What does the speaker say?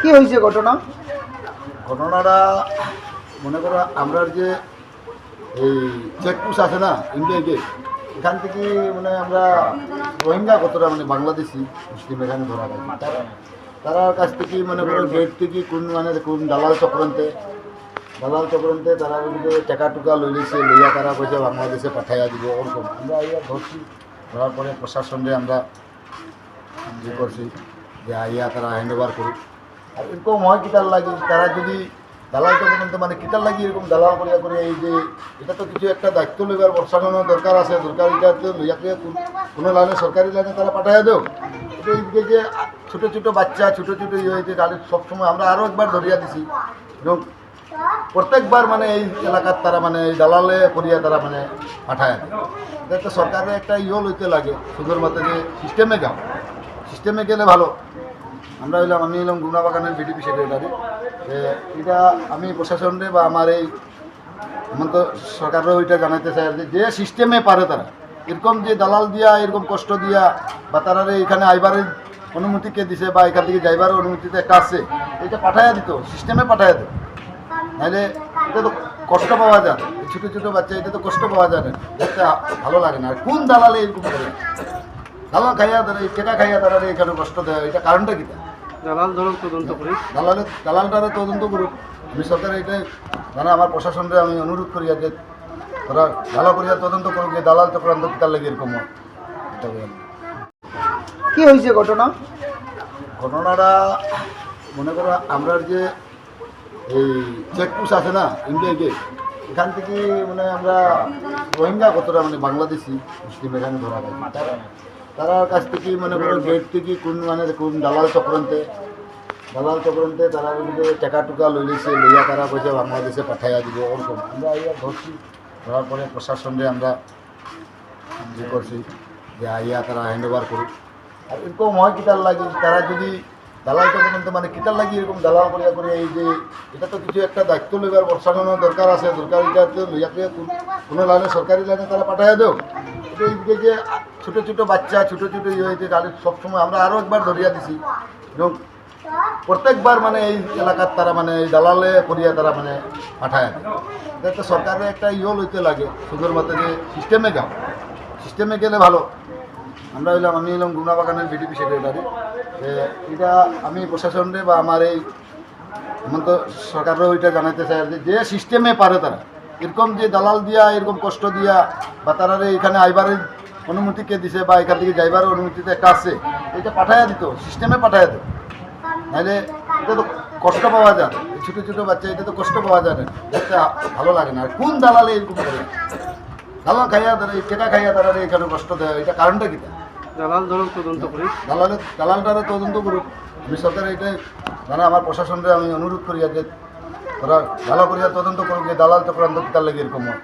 কি হয়েছে ঘটনা? ঘটনাটা মনে করো আমরা যে এই চেকপোস্ট আছে না ইন্ডিয়া গেট, এখান থেকে মানে আমরা রোহিঙ্গা কতটা মানে বাংলাদেশি মুসলিম এখানে ধরা গেছে। তারার কাছ থেকে মনে করো গেট থেকে কোন দালাল চক্রান্তে তারা কিন্তু টাকা টুকা লইছে, লইয়া তারা কইছে বাংলাদেশে পাঠাইয়া দিব ওরকম। আমরা ইয়া ধরছি, ধরার পরে প্রশাসনে আমরা যে করছি যে আইয়া তারা হ্যান্ড ওভার করুক। আর এরকম হয় কিতার লাগি তারা যদি দালাল চক্রান্ত মানে কিতার লাগি এরকম দালাল করিয়া করে এই যে এটা তো কিছু একটা দায়িত্ব লইবার বর্ষানোর দরকার আছে, এটা তো লইয়াকে কোনো লাইনে সরকারি লাইনে তারা পাঠাইয়া দেও। এটা এইদিকে যে ছোটো ছোটো বাচ্চা ছোটো ইয়ে হয়েছে তাদের সবসময় আমরা আরও একবার ধরিয়া দিছি এবং প্রত্যেকবার মানে এই এলাকার তারা মানে এই দালালে করিয়া তারা মানে পাঠায়। এটা একটা সরকারের একটা ইয়ে লইতে লাগে সুন্দর মতো যে সিস্টেমে গেলে ভালো। আমি হইলাম গুনা বাগানের বিডিপি সেক্রেটারি। এটা আমি প্রশাসনে বা আমার এই হেমন্ত সরকারও ওইটা জানাতে চাই যে সিস্টেমে পারে তারা এরকম যে দালাল দিয়া এরকম কষ্ট দিয়া বা তারা এখানে আইবারের অনুমতি কে দিছে বা এখান থেকে যাইবার অনুমতিতে একটা আছে, এটা পাঠাইয়া দিত, সিস্টেমে পাঠাইয়া দিত। নাহলে এটা তো কষ্ট পাওয়া যায়, ছোটো ছোটো বাচ্চা এটা তো কষ্ট পাওয়া যায় না, দেখতে ভালো লাগে না। আর কোন দালালে এরকম করে দালাল খাইয়া তারা টেকা খাইয়া তারা এখানে কষ্ট দেয়, এটা কারণটা কী? দালাল ধরুন তদন্ত করি, দালালটারে তদন্ত করুক। আমি সরকার এটাই মানে আমার প্রশাসনকে আমি অনুরোধ করি যে তারা ভালো করিয়া তদন্ত করুক যে দালাল চক্রান্ত কিতার লাগে এরকম হয়। কি হয়েছে ঘটনাটা মনে করো আমরা যে এই চেকপোস্ট আছে না ইন্ডিয়া গেট, এখান থেকে মানে আমরা রোহিঙ্গা কতটা মানে বাংলাদেশি মুসলিম এখানে ধরা গেছে। তারার কাছ থেকে মনে করো গেট থেকে কোন দালাল চক্রান্তে তারা কিন্তু টাকা টুকা লইছে, লইয়া তারা কইছে বাংলাদেশে পাঠাইয়া দিব ওরকম। আমরা ইয়া ধরছি, ধরার পরে প্রশাসনে আমরা যে করছি যে আইয়া তারা হ্যান্ড ওভার করুক। আর এরকম হয় কিতার লাগি তারা যদি দালাল চক্রান্ত মানে কিতার লাগি এরকম দালাল করিয়া করে এই যে এটা তো কিছু একটা দায়িত্ব লইবার বর্ষানোর দরকার আছে, এটা তো লইয়াকে কোনো লাইনে সরকারি লাইনে তারা পাঠাইয়া দেও। এটা এইদিকে যে ছোটো ছোটো বাচ্চা ছোটো ইয়ে হয়েছে তাদের সবসময় আমরা আরও একবার ধরিয়া দিছি এবং প্রত্যেকবার মানে এই এলাকার তারা মানে এই দালালে করিয়া তারা মানে পাঠায়। এটা একটা সরকারের একটা ইয়ে লইতে লাগে সুন্দর মতো যে সিস্টেমে গেলে ভালো। আমি হইলাম গুনা বাগানের বিডিপি সেক্রেটারি। এটা আমি প্রশাসনে বা আমার এই হেমন্ত সরকারও ওইটা জানাতে চাই যে সিস্টেমে পারে তারা এরকম যে দালাল দিয়া এরকম কষ্ট দিয়া বা তারা এখানে আইবারের অনুমতি কে দিছে বা এখান থেকে যাইবার অনুমতিতে একটা আছে, এটা পাঠাইয়া দিত, সিস্টেমে পাঠাইয়া দিত। নাহলে এটা তো কষ্ট পাওয়া যায়, ছোটো ছোটো বাচ্চা এটা তো কষ্ট পাওয়া যায় না, দেখতে ভালো লাগে না। আর কোন দালালে এরকম করে দালাল খাইয়া তারা টেকা খাইয়া তারা এখানে কষ্ট দেয়, এটা কারণটা কী? দালাল ধরুন তদন্ত করি, দালালটারে তদন্ত করুক। আমি সরকার এটাই মানে আমার প্রশাসনকে আমি অনুরোধ করি যে তারা ভালো করিয়া তদন্ত করুক যে দালাল চক্রান্ত কিতার লাগে এরকম হয়।